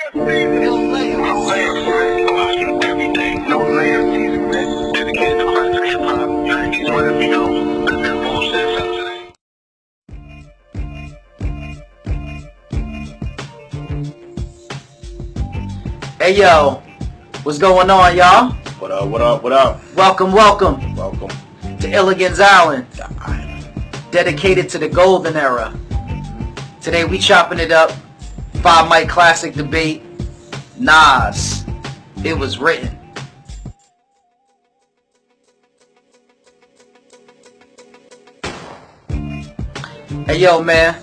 Hey yo, what's going on, y'all? What up, what up, what up? Welcome Welcome to Illigan's Island, to Island. dedicated to the golden era. Today we chopping it up, 5 mic classic debate, Nas, It Was Written. Hey yo man,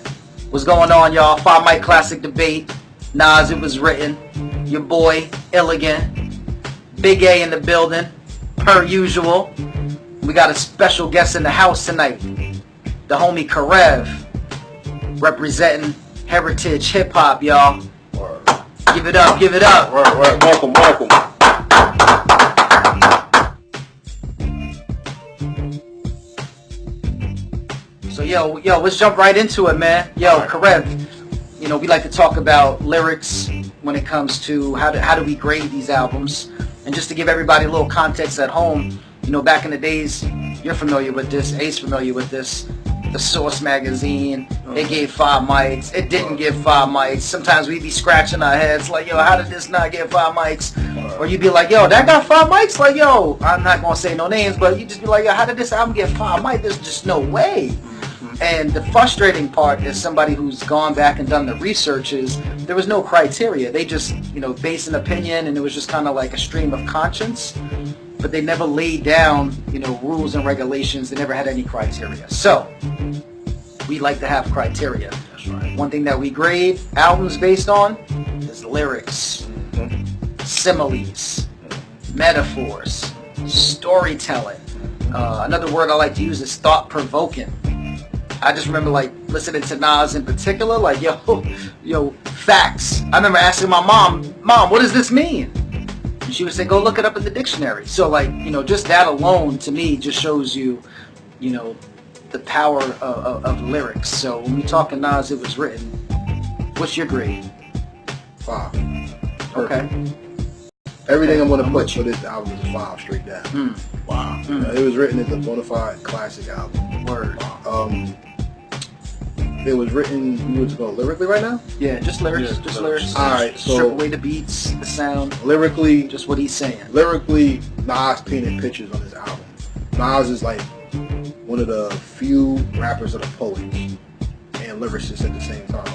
what's going on, y'all? 5 mic classic debate, Nas, It Was Written. Your boy Illigan, Big A in the building, per usual. We got a special guest in the house tonight, the homie Karev, representing heritage hip hop, y'all. Word. Give it up, give it up. Word. Welcome. So yo, let's jump right into it, man. Yo, Right. Karev, you know, we like to talk about lyrics when it comes to how do we grade these albums. And just to give everybody a little context at home, you know, back in the days, you're familiar with this, Ace familiar with this, the Source magazine, it gave 5 mics, it didn't give 5 mics. Sometimes we'd be scratching our heads like, yo, how did this not get 5 mics? Or you'd be like, yo, that got 5 mics? Like, yo, I'm not going to say no names, but you just be like, yo, how did this album get 5 mics? There's just no way. And the frustrating part is somebody who's gone back and done the research is there was no criteria. They just, you know, based an opinion, and it was just kind of like a stream of conscience. But they never laid down, you know, rules and regulations. They never had any criteria. So we like to have criteria. That's right. One thing that we grade albums based on is lyrics, similes, metaphors, storytelling. Another word I like to use is thought-provoking. I just remember like listening to Nas in particular, like yo, facts. I remember asking my mom, what does this mean? And she would say, go look it up in the dictionary. So like, you know, just that alone to me just shows you, you know, the power of lyrics. So when we talk Nas, It Was Written, what's your grade? 5. Okay. Everything I'm gonna put for this album is a 5 straight down. Wow. It Was Written is a bona fide classic album. Word. It was written. You want to go lyrically right now? Yeah, just lyrics. Yeah, just lyrics. All right, so strip away the beats, the sound. Lyrically, Just what he's saying. Lyrically, Nas painted pictures on this album. Nas is like one of the few rappers that are poets and lyricists at the same time.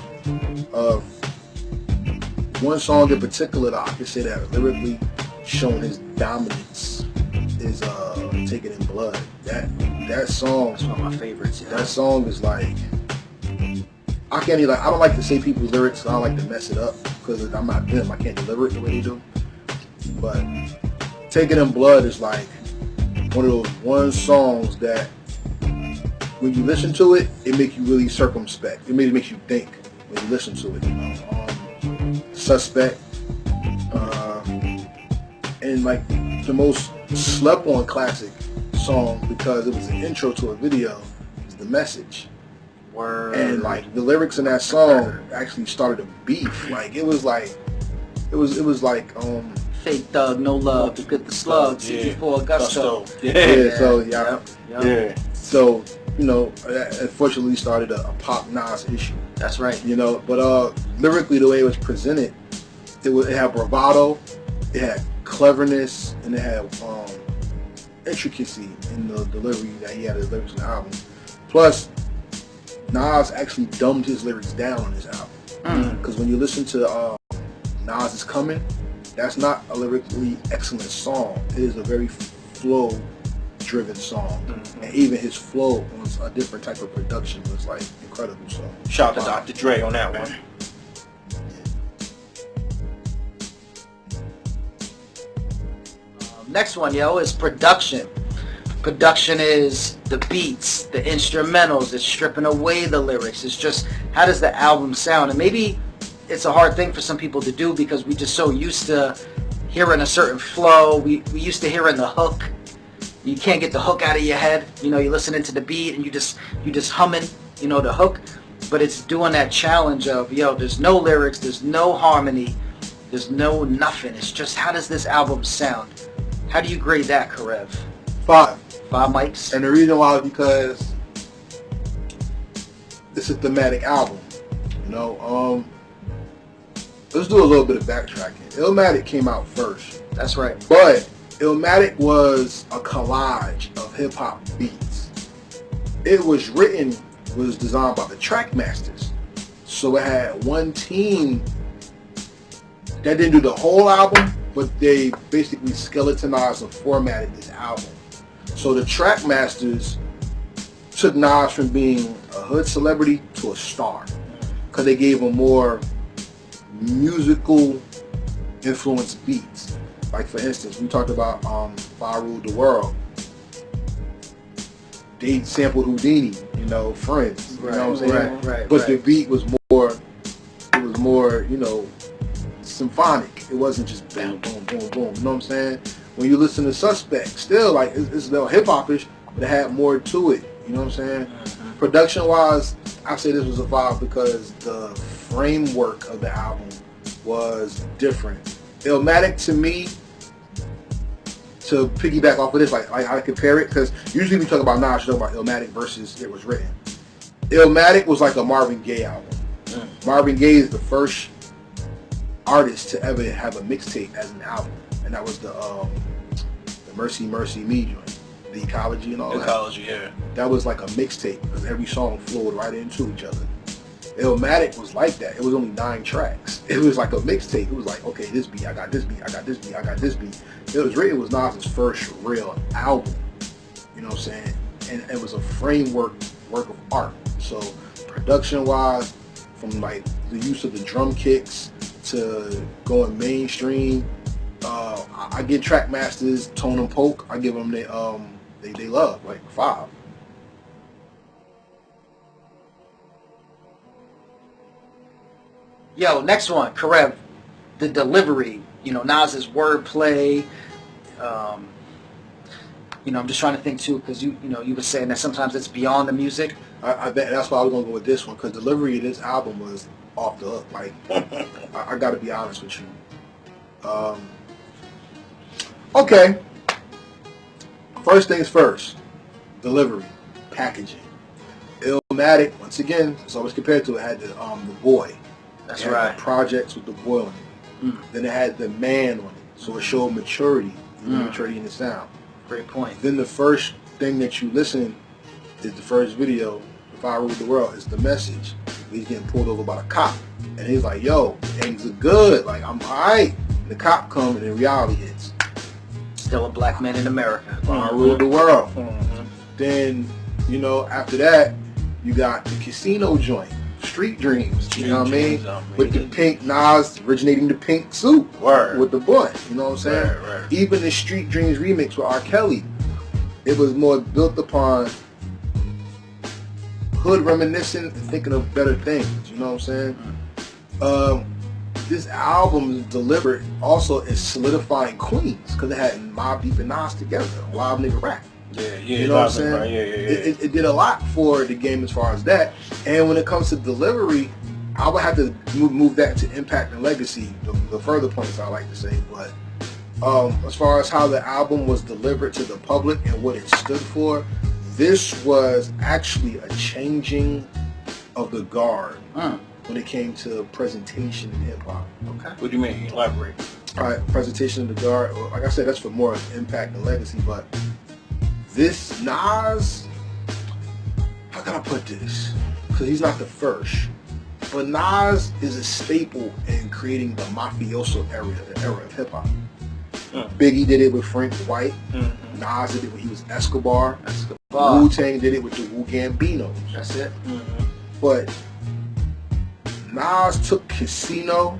One song in particular that I can say that lyrically showing his dominance is "Taken in Blood." That song That's one of my favorites. Yeah. That song is like, I don't like to say people's lyrics, so I don't like to mess it up because I'm not them. I can't deliver it the way they do. But "Taken in Blood" is like one of those songs that when you listen to it, it makes you really circumspect. It makes you think when you listen to it. You know, Suspect, and like the most slept on classic song because it was an intro to a video is "The Message." Word. And like the lyrics in that song actually started a beef. Like it was like Fake thug, no love to get the slug. CG4 Gusto. Yeah. So, you know, that unfortunately started a Pop Nas issue. That's right. You know, but lyrically the way it was presented, it had bravado, it had cleverness, and it had intricacy in the delivery that he had his lyrics in the album. Plus, Nas actually dumbed his lyrics down on his album. Because when you listen to Nas Is Coming, that's not a lyrically excellent song. It is a very flow-driven song. And even his flow was a different type of production was like incredible. So shout out to Dr. Dre on that one. Next one, is production. Production is the beats, the instrumentals. It's stripping away the lyrics. It's just, how does the album sound? And maybe it's a hard thing for some people to do because we just so used to hearing a certain flow. We used to hearing the hook. You can't get the hook out of your head. You know, you're listening to the beat and you just humming, you know, the hook. But it's doing that challenge of, there's no lyrics, there's no harmony, There's no nothing. It's just how does this album sound? How do you grade that, Karev? 5. 5 mics? And the reason why is because it's a thematic album. You know, let's do a little bit of backtracking. Illmatic came out first. That's right. But Illmatic was a collage of hip hop beats. It was designed by the track masters. So it had one team that didn't do the whole album, but they basically skeletonized and formatted this album. So the track masters took Nas from being a hood celebrity to a star, because they gave him more musical influenced beats. Like, for instance, we talked about If I Ruled the World. They sampled Houdini, you know, Friends. You know what I'm saying? Right. But the beat was more, you know, symphonic. It wasn't just boom, boom, boom, boom. You know what I'm saying? When you listen to Suspect, still, like, it's a little hip-hop-ish, but it had more to it. You know what I'm saying? Mm-hmm. Production-wise, I say this was a 5 because the framework of the album was different. Illmatic, to me, to piggyback off of this, like I compare it, because usually we talk about Nas, we talk about Illmatic versus It Was Written. Illmatic was like a Marvin Gaye album. Marvin Gaye is the first artist to ever have a mixtape as an album, and that was the Mercy Mercy Me joint, the Ecology and all that. Ecology, yeah. That was like a mixtape because every song flowed right into each other. Illmatic was like that. It was only 9 tracks. It was like a mixtape. It was like, okay, this beat, I got this beat, I got this beat, I got this beat. It was Nas's first real album. You know what I'm saying? And it was a work of art. So production wise, from like the use of the drum kicks to going mainstream, I give track masters Tone and Polk. I give them they love, like 5. Yo, next one, Karev. The delivery, you know, Nas's wordplay. You know, I'm just trying to think too, because you were saying that sometimes it's beyond the music. I bet that's why I was gonna go with this one, because delivery of this album was off the hook. Like, I got to be honest with you. Okay. First things first. Delivery, packaging. Illmatic, once again, it's always compared to it, had the Boy. That's it had right. The projects with the Boy on it. Then it had the Man on it, so it showed maturity, maturity in the sound. Great point. Then the first thing that you listen is the first video, If I Ruled the World, is the message. He's getting pulled over by a cop, and he's like, "Yo, things are good. Like, I'm alright." The cop comes, and then reality hits. Still a black man in America. If I Ruled the World. Then, you know, after that, you got the casino joint, Street Dreams. You know what I mean? With the pink Nas originating the pink suit. Word. With the boy. You know what I'm saying? Word. Even the Street Dreams remix with R. Kelly, it was more built upon hood reminiscent and thinking of better things. You know what I'm saying? This album is delivered also is solidifying Queens, because it had Mobb Deep and Nas together, Wild Nigga Rap. Yeah. You know what I'm saying? Right. Yeah. It did a lot for the game as far as that. And when it comes to delivery, I would have to move that to impact and legacy, the further points I like to say. But as far as how the album was delivered to the public and what it stood for, this was actually a changing of the guard when it came to presentation in hip-hop. Okay. What do you mean? Elaborate. All right, presentation of the guard. Like I said, that's for more impact and legacy, but this Nas, how can I put this? Because he's not the first. But Nas is a staple in creating the mafioso era of hip-hop. Biggie did it with Frank White. Nas did it when he was Escobar. Wu-Tang did it with the Wu Gambinos. That's it. But Nas took Casino.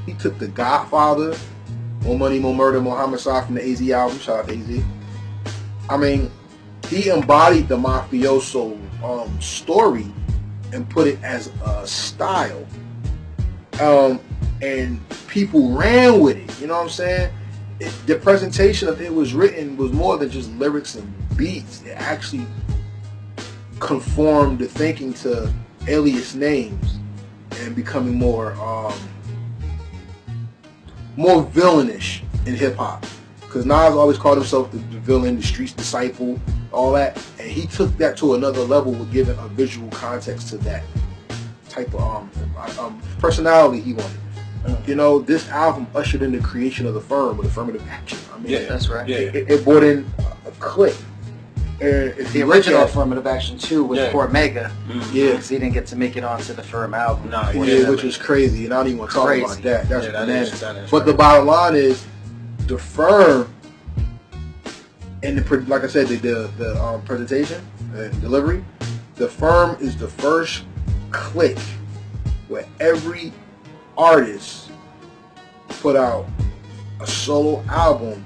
He took The Godfather. More Money, More Murder, More Homicide from the AZ album. Shout out to AZ. I mean, he embodied the mafioso story and put it as a style. And people ran with it. You know what I'm saying? The presentation of It Was Written was more than just lyrics and beats. It actually conformed the thinking to alias names and becoming more more villainish in hip hop. Because Nas always called himself the villain, the street's disciple, all that, and he took that to another level with giving a visual context to that type of personality he wanted. You know, this album ushered in the creation of the Firm with affirmative action. I mean, Yeah, that's right. Yeah. it brought in a clique. And if The you look original at- affirmative action too was Yeah. Cormega. yeah, Because he didn't get to make it onto the Firm album. Nah, yeah, which is crazy, and I don't even want to talk Crazy. about that. That's Yeah, that bananas. is- that is But the right. bottom line is, the Firm, and like I said, the presentation and delivery, the Firm is the first clique where every artist put out a solo album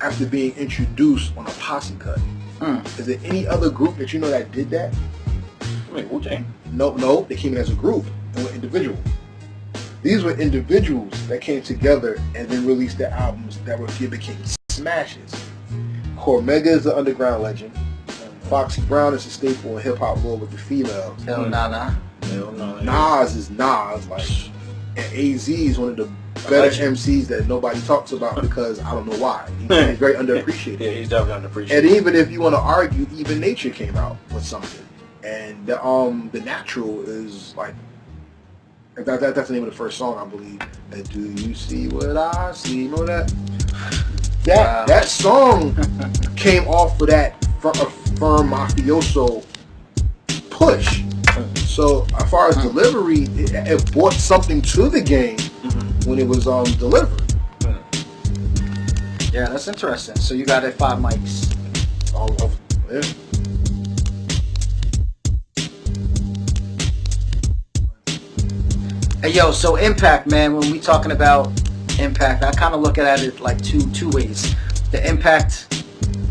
after being introduced on a posse cut. Is there any other group that you know that did that? I mean, Wu-Tang. No, they came in as a group and were individual. These were individuals that came together and then released their albums that became smashes. Cormega is the underground legend. Foxy Brown is a staple in hip hop world with the females. Hell nah. Hell no. Nas is Nas, like, and AZ is one of the better Legend. MCs that nobody talks about because I don't know why. He's very underappreciated. Yeah, he's definitely underappreciated. And even if you want to argue, even Nature came out with something, and the Natural is like that's the name of the first song, I believe. And do you see what I see? Remember that? Wow. That song came off of that Firm Mafioso push. So as far as delivery, it brought something to the game when it was delivered. Yeah, that's interesting. So you got it 5 mics. Yeah. Hey yo, so Impact, man, when we talking about Impact, I kind of look at it like two ways. The impact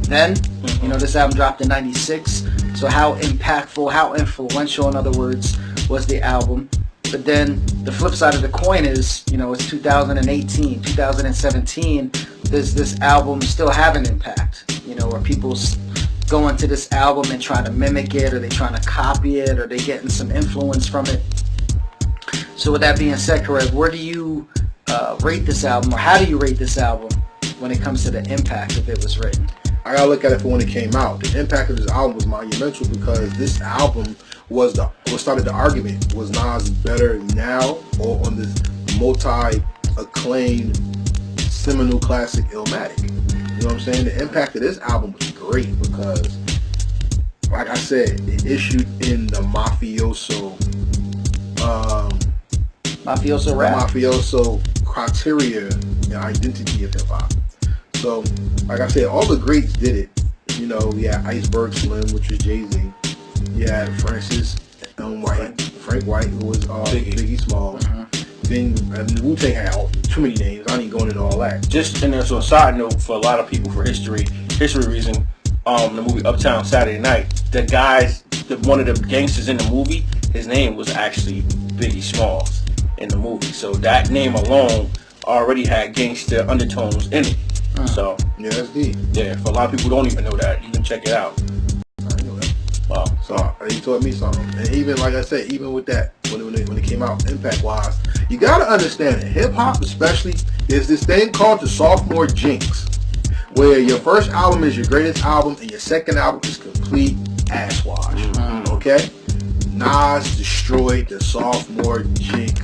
then, you know, this album dropped in 96, so how impactful, how influential, in other words, was the album. But then the flip side of the coin is, you know, it's 2018, 2017, does this album still have an impact? You know, are people going to this album and trying to mimic it, or they trying to copy it, or they getting some influence from it? So with that being said, Karev, where do you rate this album, or how do you rate this album when it comes to the impact if it was written? I gotta look at it for when it came out. The impact of this album was monumental because this album was what started the argument. Was Nas better now or on this multi-acclaimed seminal classic Illmatic? You know what I'm saying? The impact of this album was great because, like I said, it issued in the mafioso criteria and identity of hip hop. So, like I said, all the greats did it. You know, we had Iceberg Slim, which was Jay-Z. You had Frank White, who was Biggie Smalls. Then Wu-Tang had too many names. I ain't going into all that. Just and there's a side note for a lot of people for history reason. The movie Uptown Saturday Night. One of the gangsters in the movie, his name was actually Biggie Smalls in the movie. So that name alone already had gangster undertones in it. So Yeah, that's deep. yeah, for a lot of people who don't even know that, you can check it out. I know that. Wow. So he taught me something. And even, like I said, even with that, when it came out, impact-wise, you got to understand that hip-hop especially is this thing called the sophomore jinx, where your first album is your greatest album and your second album is complete ass wash. Okay? Nas destroyed the sophomore jinx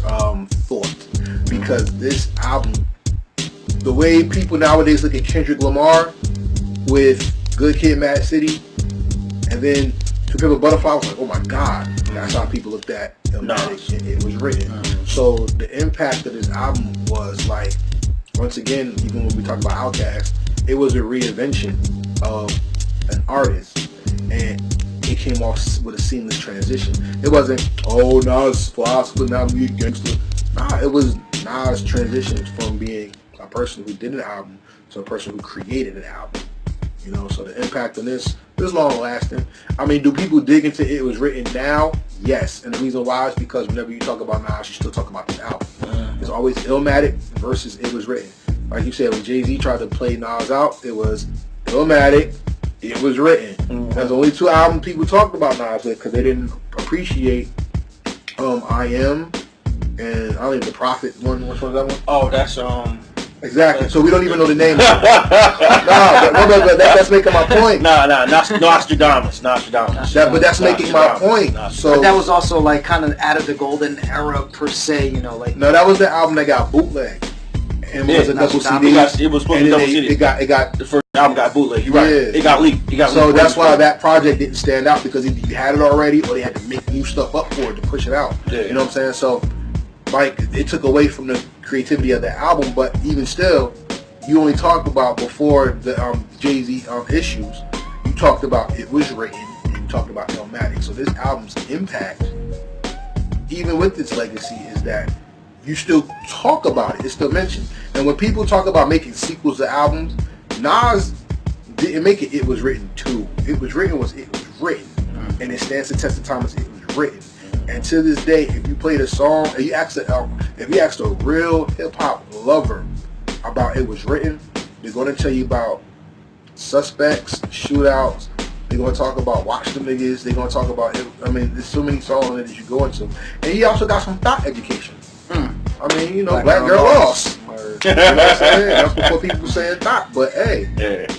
thought because this album, the way people nowadays look at Kendrick Lamar with Good Kid, Mad City, and then To Pimp a Butterfly was like, oh my God, that's how people looked at Illmatic and it was written. So the impact of this album was like, once again, even when we talk about Outkast, it was a reinvention of an artist, and it came off with a seamless transition. It wasn't, oh, Nas philosopher, now me gangster. Nah, it was Nas transition from being a person who did an album to a person who created an album. You know, so the impact on this is long lasting. I mean, do people dig into it was written now? Yes. And the reason why is because whenever you talk about Nas, you still talk about this album. It's always Illmatic versus it was written. Like you said, when Jay-Z tried to play Nas out, it was Illmatic, it was written. That's the only two albums people talked about Nas with because they didn't appreciate I Am and I don't even the Prophet one. Which one's that one? Oh, that's Exactly. So we don't even know the name. But that's making my point. Nostradamus. But that's making my point. So but that was also like kind of out of the golden era per se, you know, like. No, that was the album that got bootleg. And it was a double CD. It was supposed to be double CD. It got the first album got bootleg. You're right. Yeah. It got leaked. So that's why that project didn't stand out, because either you had it already or they had to make new stuff up for it to push it out. Yeah. You know what I'm saying? So like it took away from the creativity of the album, but even still, you only talked about before the Jay-Z issues. You talked about It Was Written, and you talked about Illmatic. So this album's impact, even with its legacy, is that you still talk about it. It's still mentioned. And when people talk about making sequels to albums, Nas didn't make it. It Was Written 2. It Was Written was It Was Written, and it stands the test of time as It Was Written. And to this day, if you played a song, if you asked a real hip hop lover about It Was Written, they're going to tell you about suspects, shootouts. They're going to talk about Watch Them Niggas. They're going to talk about, I mean, there's so many songs in it that you go into. And he also got some thought education. I mean, you know, Black Girl Lost. You know what I'm saying? That's before people were saying thought. But hey,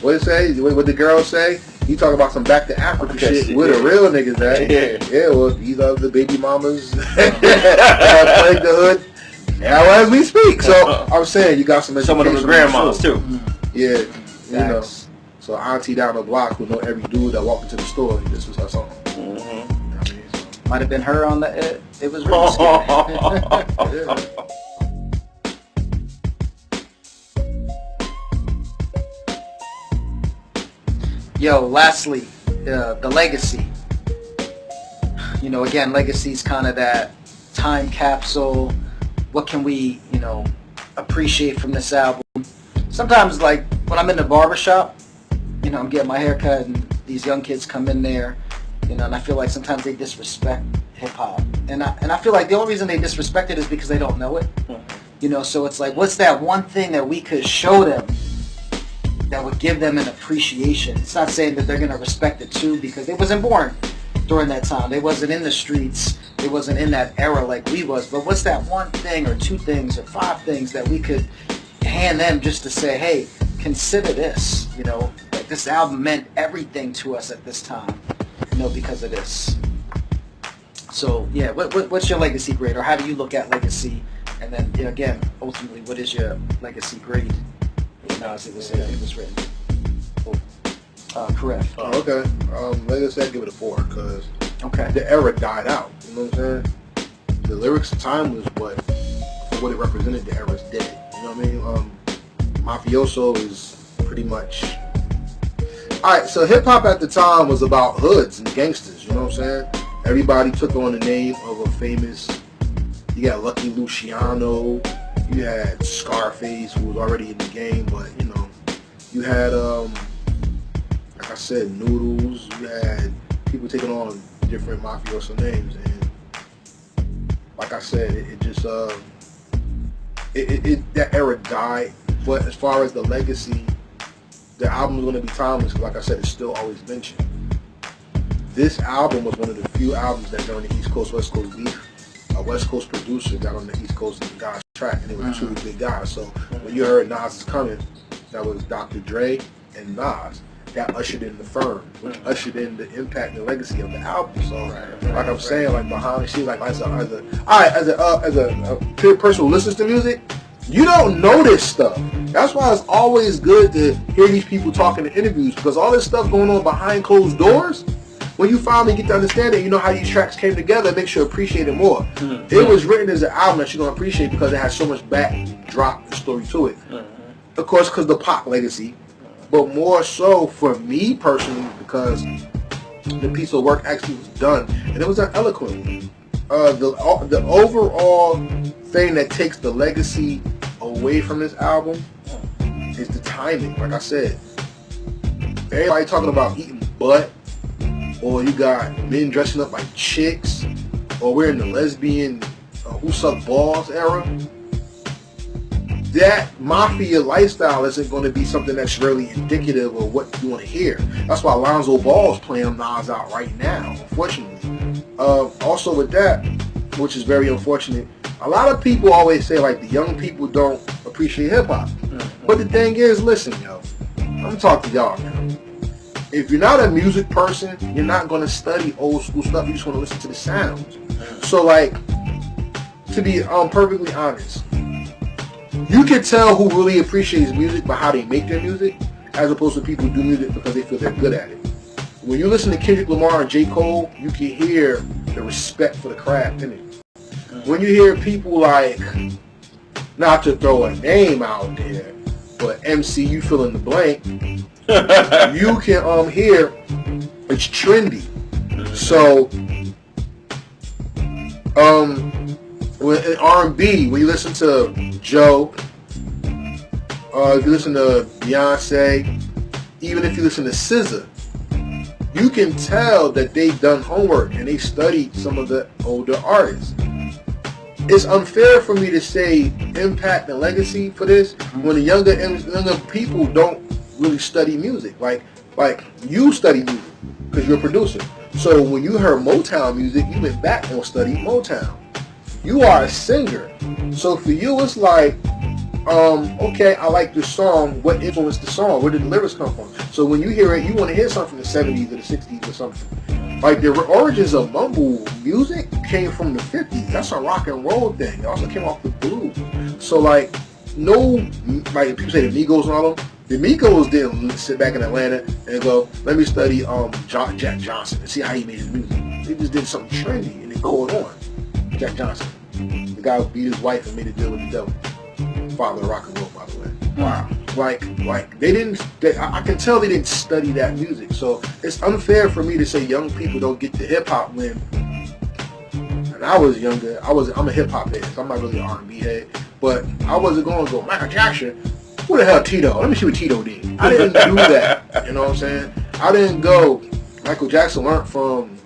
what it say? What the girl say? He talking about some Back to Africa shit with the real niggas at. Yeah, well, these are the baby mamas that plague the hood now as we speak. So I'm saying you got some of them grandmas too. Yeah, you know. So auntie down the block who know every dude that walked into the store. This was her song. Might have been her on the It Was Written. Yeah. Yo, lastly, the legacy. You know, again, legacy is kind of that time capsule. What can we, you know, appreciate from this album? Sometimes, like, when I'm in the barbershop, you know, I'm getting my hair cut and these young kids come in there, you know, and I feel like sometimes they disrespect hip-hop. And I feel like the only reason they disrespect it is because they don't know it. You know, so it's like, what's that one thing that we could show them that would give them an appreciation? It's not saying that they're going to respect it too, because they wasn't born during that time. They wasn't in the streets. They wasn't in that era like we was. But what's that one thing or two things or five things that we could hand them just to say, hey, consider this, you know, like this album meant everything to us at this time, you know, because of this. So, yeah, what's your legacy grade, or how do you look at legacy? And then, you know, again, ultimately, what is your legacy grade? Nas, it was written. Correct. Oh, okay. Legacy, I'd give it a 4, because okay, the era died out. You know what I'm saying? The lyrics are timeless, but for what it represented, the era's dead. You know what I mean? Mafioso is pretty much... Alright, so hip-hop at the time was about hoods and gangsters, you know what I'm saying? Everybody took on the name of a famous... You got Lucky Luciano, you had Scarface, who was already in the game, but, you know, you had, like I said, Noodles, you had people taking on different mafioso names, and like I said, it just, that era died. But as far as the legacy, the album is going to be timeless, because like I said, it's still always mentioned. This album was one of the few albums that during the East Coast, West Coast beef, a West Coast producer got on the East Coast and God's track, and they were two big guys. So when you heard Nas is coming, that was Dr. Dre and Nas. That ushered in the firm, which ushered in the impact and the legacy of the album. So, like I'm saying, like behind the scenes, like as a pure person who listens to music, you don't know this stuff. That's why it's always good to hear these people talking in interviews, because all this stuff going on behind closed doors, when you finally get to understand it, you know how these tracks came together, it makes you appreciate it more. It was written as an album that you're going to appreciate because it has so much backdrop and story to it. Of course, because the Pac legacy, but more so for me personally, because the piece of work actually was done, and it was done eloquently. The overall thing that takes the legacy away from this album is the timing. Like I said, everybody talking about eating butt, or you got men dressing up like chicks, or we're in the lesbian who suck balls era. That mafia lifestyle isn't going to be something that's really indicative of what you want to hear. That's why Lonzo Ball's playing Nas out right now, unfortunately. Also with that, which is very unfortunate, A lot of people always say like the young people don't appreciate hip hop, but the thing is, listen, yo, I'm talking to y'all, man. If you're not a music person, you're not gonna study old school stuff. You just want to listen to the sounds. So like, to be perfectly honest, you can tell who really appreciates music by how they make their music, as opposed to people who do music because they feel they're good at it. When you listen to Kendrick Lamar and J. Cole, you can hear the respect for the craft in it. When you hear people like, not to throw a name out there, but MC, you fill in the blank, you can hear it's trendy. So, in R&B, when you listen to Joe, if you listen to Beyonce, even if you listen to SZA, you can tell that they've done homework and they studied some of the older artists. It's unfair for me to say impact and legacy for this when the younger people don't really study music. Like you study music because you're a producer. So when you heard Motown music, you went back and studied Motown. You are a singer. So for you, it's like, okay, I like this song. What influenced the song? Where did the lyrics come from? So when you hear it, you want to hear something from the 70s or the 60s or something. Like the origins of mumble music came from the 50s. That's a rock and roll thing. It also came off the blues. So like, like people say the Migos and all them. The Migos didn't sit back in Atlanta and go, let me study Jack Johnson and see how he made his music. They just did something trendy and they caught on. Jack Johnson, the guy who beat his wife and made a deal with the devil. Father of rock and roll, by the way. Wow. Like they didn't. I can tell they didn't study that music. So it's unfair for me to say young people don't get to hip hop when. And I was younger. I'm a hip hop head. So I'm not really an R&B head. But I wasn't going to go Michael Jackson. Who the hell Tito? Let me see what Tito did. I didn't do that. You know what I'm saying? I didn't go. Michael Jackson learned from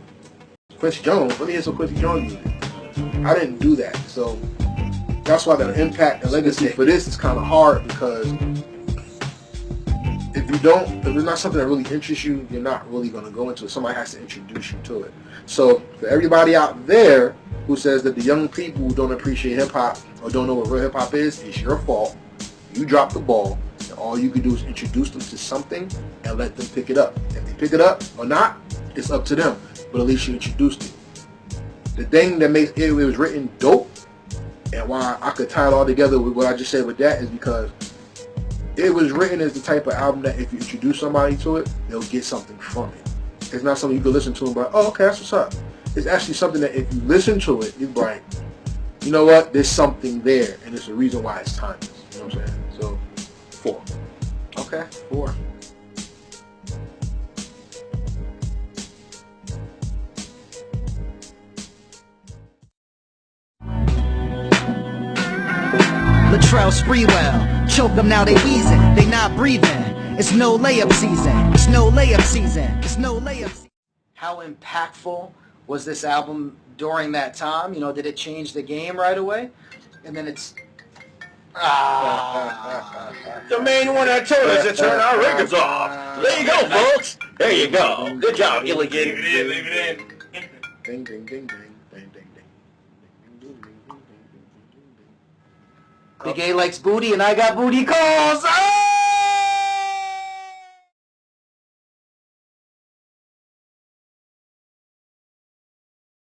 Quincy Jones. Let me hear some Quincy Jones music. I didn't do that. So that's why the impact and legacy for this is kind of hard, because if it's not something that really interests you, you're not really going to go into it. Somebody has to introduce you to it. So for everybody out there who says that the young people don't appreciate hip hop or don't know what real hip hop is, it's your fault. You dropped the ball, and all you can do is introduce them to something and let them pick it up. If they pick it up or not, it's up to them. But at least you introduced it. The thing that makes it was written dope, and why I could tie it all together with what I just said with that, is because it was written as the type of album that if you introduce somebody to it, they'll get something from it. It's not something you can listen to and be like, oh, okay, that's what's up. It's actually something that if you listen to it, you're like, you know what, there's something there, and it's a reason why it's timeless. You know what I'm saying? So, 4. Okay, 4. Latrell Sprewell, choke them now they wheezing, they not breathing. It's no layup season, it's no layup season, it's no layup season. How impactful was this album during that time? You know, did it change the game right away? And then it's... The main one that told us to turn our records off. There you go, folks. There you go. Good job, Illigan. Ding, ding, ding, ding, ding, ding, ding, ding. Big A likes booty and I got booty calls.